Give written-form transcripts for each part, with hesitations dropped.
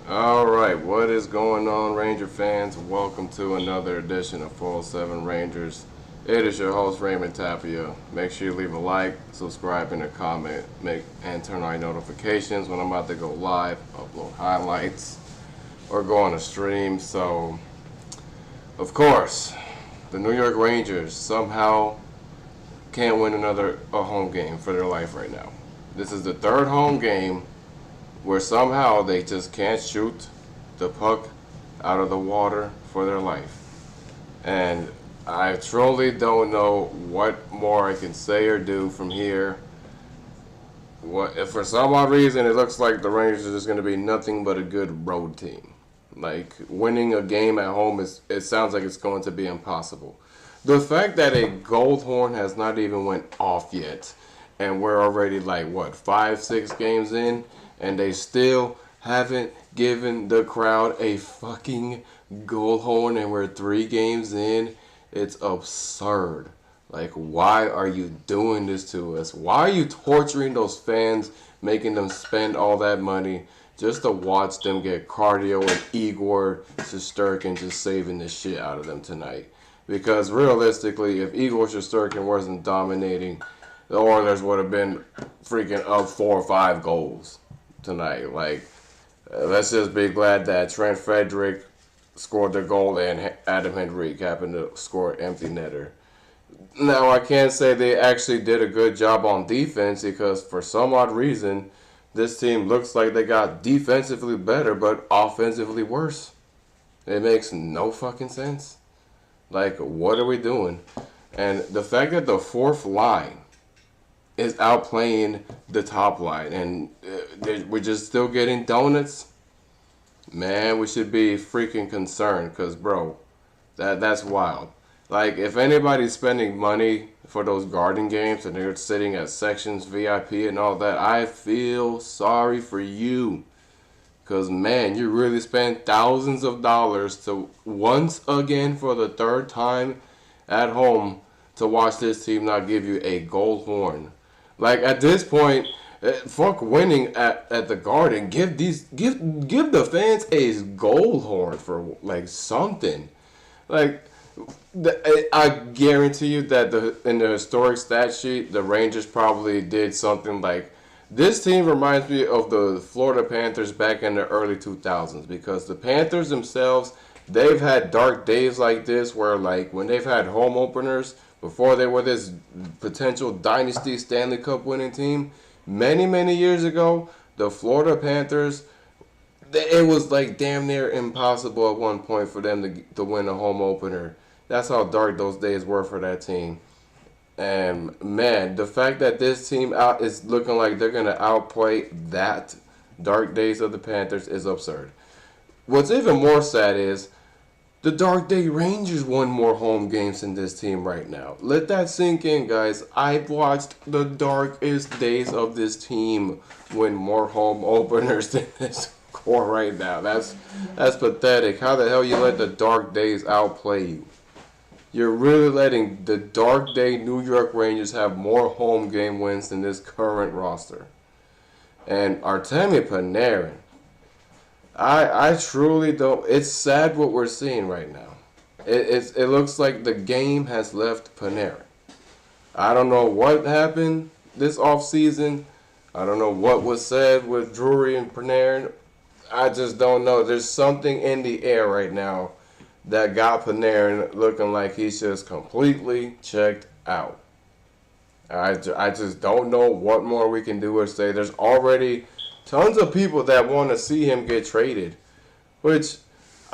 All right, what is going on, Ranger fans? Welcome to another edition of 407 Rangers. It is your host, Raymond Tapia. Make sure you leave a like, subscribe, and a comment, and turn on your notifications when I'm about to go live, upload highlights, or go on a stream. So, of course, the New York Rangers somehow can't win another home game for their life right now. This is the third home game where somehow they just can't shoot the puck out of the water for their life. And I truly don't know what more I can say or do from here. If for some odd reason it looks like the Rangers are just going to be nothing but a good road team. Like winning a game at home it sounds like it's going to be impossible. The fact that a gold horn has not even went off yet, and we're already like 5-6 games in, and they still haven't given the crowd a fucking gold horn, and we're 3 games in. It's absurd. Like, why are you doing this to us? Why are you torturing those fans, making them spend all that money just to watch them get cardio and Igor Shesterkin just saving the shit out of them tonight? Because realistically, if Igor Shesterkin wasn't dominating, the Oilers would have been freaking up 4 or 5 goals tonight. Like, let's just be glad that Trent Frederick scored the goal and Adam Henrique happened to score an empty netter. Now, I can't say they actually did a good job on defense because for some odd reason, this team looks like they got defensively better but offensively worse. It makes no fucking sense. Like, what are we doing? And the fact that the fourth line is outplaying the top line, and we're just still getting donuts. Man, we should be freaking concerned, cause bro, that's wild. Like, if anybody's spending money for those Garden games and they're sitting at sections VIP and all that, I feel sorry for you, cause man, you really spent thousands of dollars to once again for the third time at home to watch this team not give you a gold horn. Like, at this point, fuck winning at the Garden. Give the fans a gold horn for like something. Like, I guarantee you that in the historic stat sheet, the Rangers probably did something like this. Team reminds me of the Florida Panthers back in the early 2000s, because the Panthers themselves, they've had dark days like this where, like, when they've had home openers before they were this potential dynasty Stanley Cup winning team, many years ago, the Florida Panthers, it was like damn near impossible at one point for them to win a home opener. That's how dark those days were for that team. And man, the fact that this team is looking like they're going to outplay that dark days of the Panthers is absurd. What's even more sad is the Dark Day Rangers won more home games than this team right now. Let that sink in, guys. I've watched the darkest days of this team win more home openers than this core right now. That's pathetic. How the hell you let the Dark Days outplay you? You're really letting the Dark Day New York Rangers have more home game wins than this current roster. And Artemi Panarin, I truly don't. It's sad what we're seeing right now. It looks like the game has left Panarin. I don't know what happened this offseason. I don't know what was said with Drury and Panarin. I just don't know. There's something in the air right now that got Panarin looking like he's just completely checked out. I just don't know what more we can do or say. There's already tons of people that want to see him get traded, which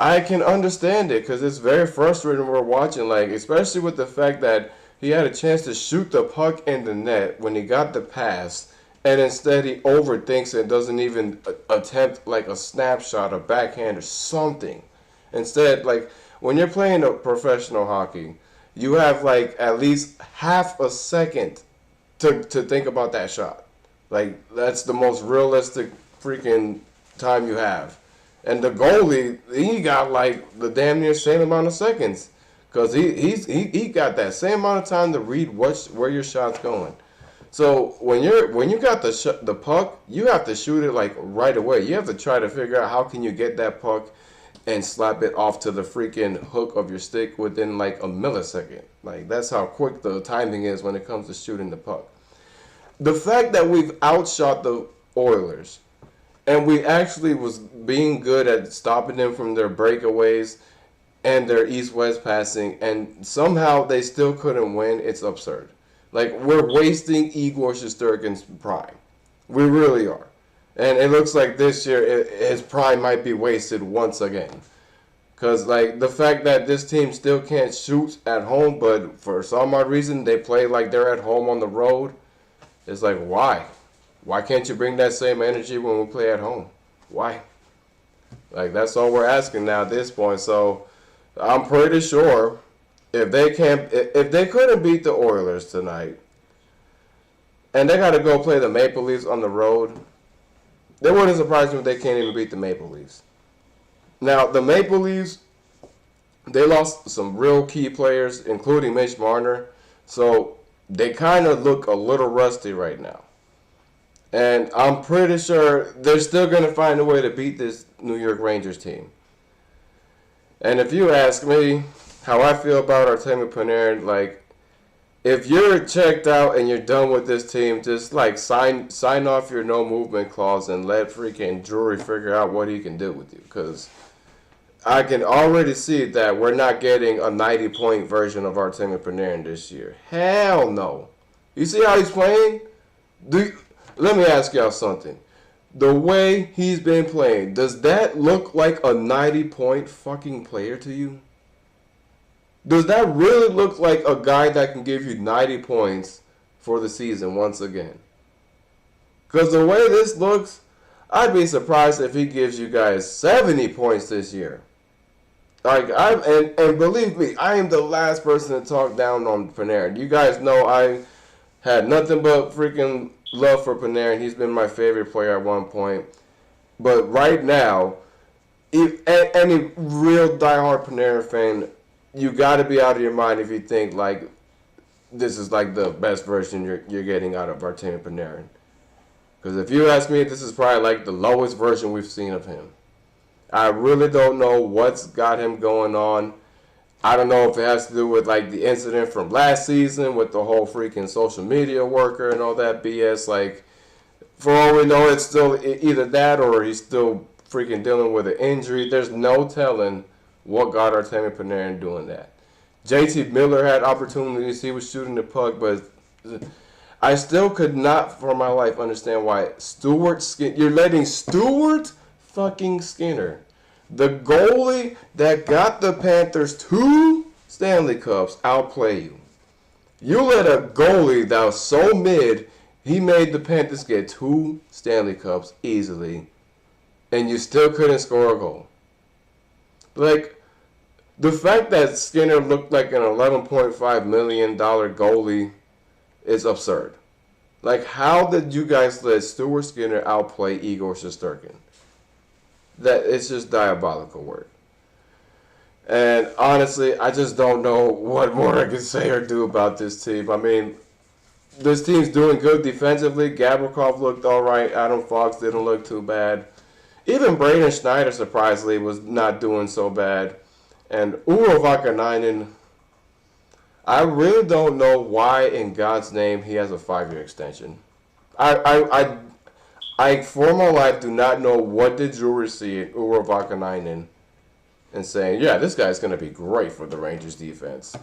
I can understand it because it's very frustrating we're watching, like, especially with the fact that he had a chance to shoot the puck in the net when he got the pass, and instead he overthinks it and doesn't even attempt like a snapshot, a backhand, or something. Instead, like, when you're playing a professional hockey, you have like at least half a second to think about that shot. Like, that's the most realistic freaking time you have. And the goalie, he got like the damn near same amount of seconds. Because he got that same amount of time to read where your shot's going. So when you got the puck, you have to shoot it like right away. You have to try to figure out how can you get that puck and slap it off to the freaking hook of your stick within like a millisecond. Like that's how quick the timing is when it comes to shooting the puck. The fact that we've outshot the Oilers and we actually was being good at stopping them from their breakaways and their east-west passing, and somehow they still couldn't win, it's absurd. Like, we're wasting Igor Shesterkin's prime. We really are. And it looks like this year his prime might be wasted once again. Because, like, the fact that this team still can't shoot at home, but for some odd reason they play like they're at home on the road, it's like, why? Why can't you bring that same energy when we play at home? Why? Like, that's all we're asking now at this point. So, I'm pretty sure if they couldn't beat the Oilers tonight, and they got to go play the Maple Leafs on the road, it wouldn't surprise me if they can't even beat the Maple Leafs. Now, the Maple Leafs, they lost some real key players, including Mitch Marner, so they kind of look a little rusty right now. And I'm pretty sure they're still going to find a way to beat this New York Rangers team. And if you ask me how I feel about Artemi Panarin, like, if you're checked out and you're done with this team, just, like, sign off your no movement clause and let freaking Drury figure out what he can do with you. Because I can already see that we're not getting a 90-point version of Artemi Panarin this year. Hell no. You see how he's playing? Let me ask y'all something. The way he's been playing, does that look like a 90-point fucking player to you? Does that really look like a guy that can give you 90 points for the season once again? Because the way this looks, I'd be surprised if he gives you guys 70 points this year. Like, and believe me, I am the last person to talk down on Panarin. You guys know I had nothing but freaking love for Panarin. He's been my favorite player at one point. But right now, if any real diehard Panarin fan, you got to be out of your mind if you think like this is like the best version you're getting out of Artemi Panarin. Because if you ask me, this is probably like the lowest version we've seen of him. I really don't know what's got him going on. I don't know if it has to do with like the incident from last season with the whole freaking social media worker and all that BS. Like, for all we know, it's still either that or he's still freaking dealing with an injury. There's no telling what got Artemi Panarin doing that. JT Miller had opportunities. He was shooting the puck, but I still could not for my life understand why you're letting Stuart fucking Skinner, the goalie that got the Panthers 2 Stanley Cups, outplay you. You let a goalie that was so mid, he made the Panthers get 2 Stanley Cups easily, and you still couldn't score a goal. Like, the fact that Skinner looked like an $11.5 million goalie is absurd. Like, how did you guys let Stuart Skinner outplay Igor Shesterkin? That it's just diabolical work. And honestly, I just don't know what more I can say or do about this team. I mean, this team's doing good defensively. Gavrikov looked all right. Adam Fox didn't look too bad. Even Braden Schneider, surprisingly, was not doing so bad. And Urho Vakanainen, I really don't know why in God's name he has a 5-year extension. I, for my life, do not know what did Drury see in Urho Vakanainen and saying, yeah, this guy's going to be great for the Rangers defense.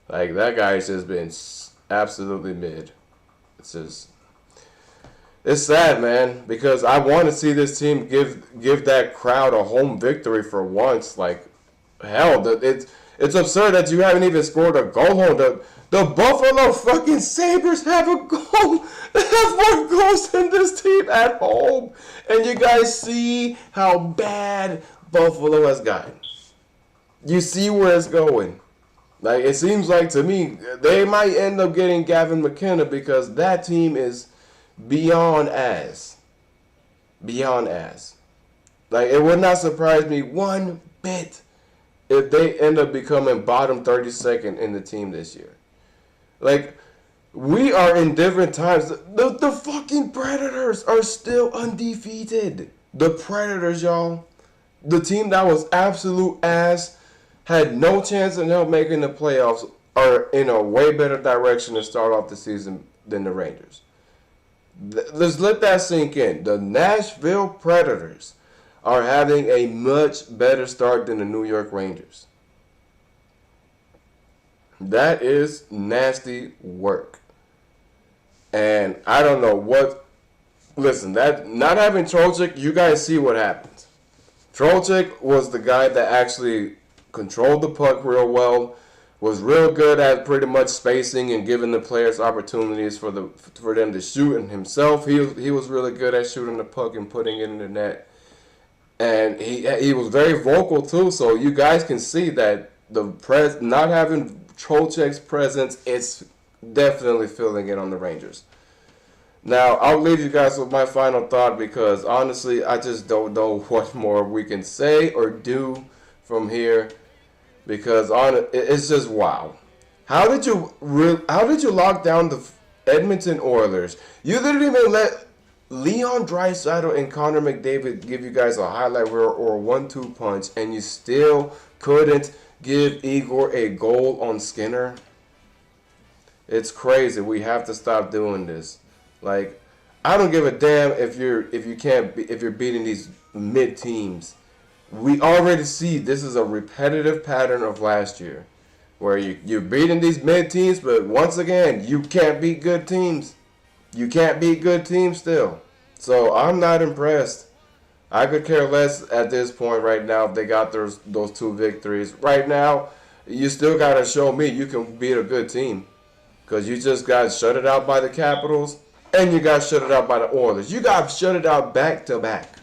Like, that guy's just been absolutely mid. It's sad, man, because I want to see this team give that crowd a home victory for once. Like, hell, it's absurd that you haven't even scored a goal home. The Buffalo fucking Sabres have a goal. They have more goals than this team at home. And you guys see how bad Buffalo has gotten. You see where it's going. Like, it seems like to me, they might end up getting Gavin McKenna because that team is beyond ass. Beyond ass. Like, it would not surprise me one bit if they end up becoming bottom 32nd in the team this year. Like, We are in different times. The fucking Predators are still undefeated. The Predators, y'all. The team that was absolute ass, had no chance in hell making the playoffs, are in a way better direction to start off the season than the Rangers. Let's let that sink in. The Nashville Predators are having a much better start than the New York Rangers. That is nasty work. And I don't know what. Listen, that not having Trocheck, you guys see what happens. Trocheck was the guy that actually controlled the puck real well, was real good at pretty much spacing and giving the players opportunities for them to shoot. And himself, he was really good at shooting the puck and putting it in the net. And he was very vocal too. So you guys can see that not having Trocheck's presence, it's definitely feeling it on the Rangers. Now, I'll leave you guys with my final thought because honestly, I just don't know what more we can say or do from here because it's just wow. How did you lock down the Edmonton Oilers? You didn't even let Leon Draisaitl and Connor McDavid give you guys a highlight reel or a 1-2 punch, and you still couldn't give Igor a goal on Skinner? It's crazy. We have to stop doing this. Like, I don't give a damn if you're beating these mid teams. We already see this is a repetitive pattern of last year, where you're beating these mid teams, but once again you can't beat good teams. You can't beat good teams still. So I'm not impressed. I could care less at this point right now if they got those 2 victories. Right now, you still got to show me you can beat a good team. Because you just got shutted out by the Capitals and you got shutted out by the Oilers. You got shutted out back to back.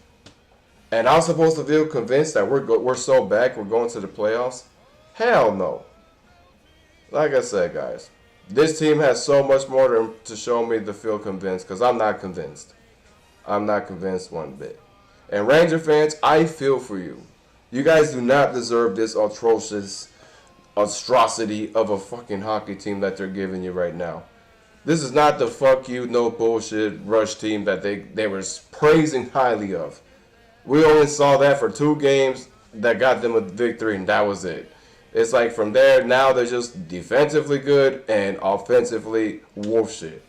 And I'm supposed to feel convinced that we're so back, we're going to the playoffs? Hell no. Like I said, guys, this team has so much more to show me to feel convinced because I'm not convinced. I'm not convinced one bit. And Ranger fans, I feel for you. You guys do not deserve this atrocious atrocity of a fucking hockey team that they're giving you right now. This is not the fuck you, no bullshit Rush team that they were praising highly of. We only saw that for 2 games that got them a victory, and that was it. It's like from there, now they're just defensively good and offensively wolf shit.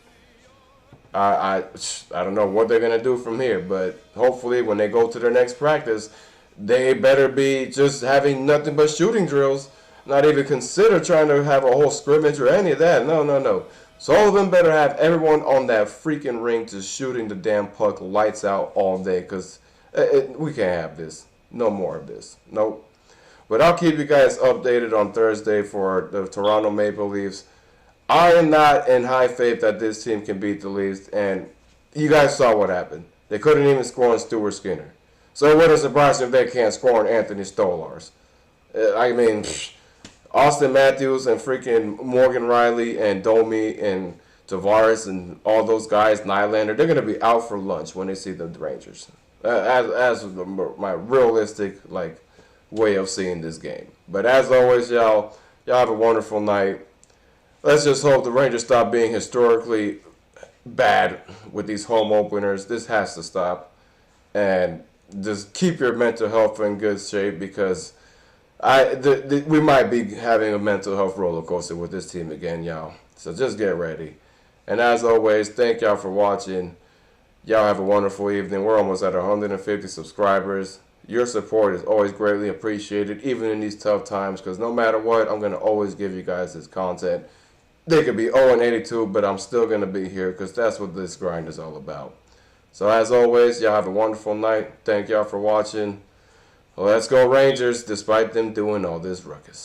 I don't know what they're going to do from here, but hopefully when they go to their next practice, they better be just having nothing but shooting drills, not even consider trying to have a whole scrimmage or any of that. No. So all of them better have everyone on that freaking ring just shooting the damn puck lights out all day because we can't have this. No more of this. Nope. But I'll keep you guys updated on Thursday for the Toronto Maple Leafs. I am not in high faith that this team can beat the Leafs, and you guys saw what happened. They couldn't even score on Stuart Skinner. So it wouldn't surprise me if they can't score on Anthony Stolarz. I mean, Austin Matthews and freaking Morgan Riley and Domi and Tavares and all those guys, Nylander, they're going to be out for lunch when they see the Rangers. As my realistic way of seeing this game. But as always, y'all have a wonderful night. Let's just hope the Rangers stop being historically bad with these home openers. This has to stop. And just keep your mental health in good shape because we might be having a mental health roller coaster with this team again, y'all. So just get ready. And as always, thank y'all for watching. Y'all have a wonderful evening. We're almost at 150 subscribers. Your support is always greatly appreciated, even in these tough times, because no matter what, I'm going to always give you guys this content. They could be 0-82, but I'm still going to be here because that's what this grind is all about. So as always, y'all have a wonderful night. Thank y'all for watching. Let's go Rangers, despite them doing all this ruckus.